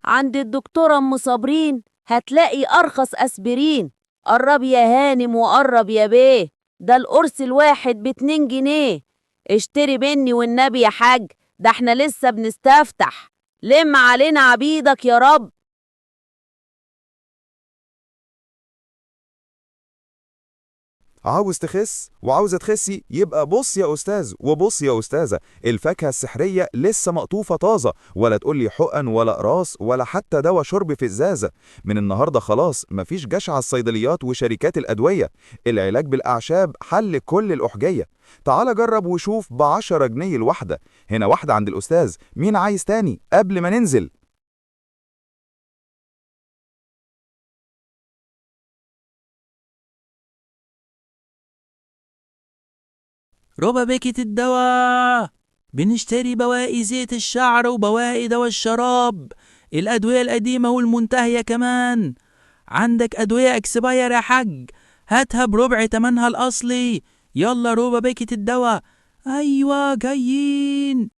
عند الدكتورة أم صابرين هتلاقي أرخص أسبرين. قرب يا هانم وقرب يا بيه، ده القرص الواحد ب2 جنيه. اشتري مني والنبي يا حاج، ده احنا لسه بنستفتح. لم علينا عبيدك يا رب. عاوز تخس وعاوزة تخسي؟ يبقى بص يا أستاذ وبص يا أستاذة، الفاكهة السحرية لسه مقطوفة طازة، ولا تقولي حقن ولا قراص ولا حتى دواء شرب في إزازة. من النهاردة خلاص مفيش جشع الصيدليات وشركات الأدوية، العلاج بالأعشاب حل كل الأحجية. تعال جرب وشوف ب10 جنيه الواحدة. هنا واحدة عند الأستاذ، مين عايز تاني قبل ما ننزل؟ ربع باكيت الدواء. بنشتري بواقي زيت الشعر وبواقي دواء الشراب، الأدوية القديمة والمنتهية كمان. عندك أدوية اكسباير يا حاج؟ هاتها بربع تمنها الأصلي. يلا ربع باكيت الدواء. أيوة جايين.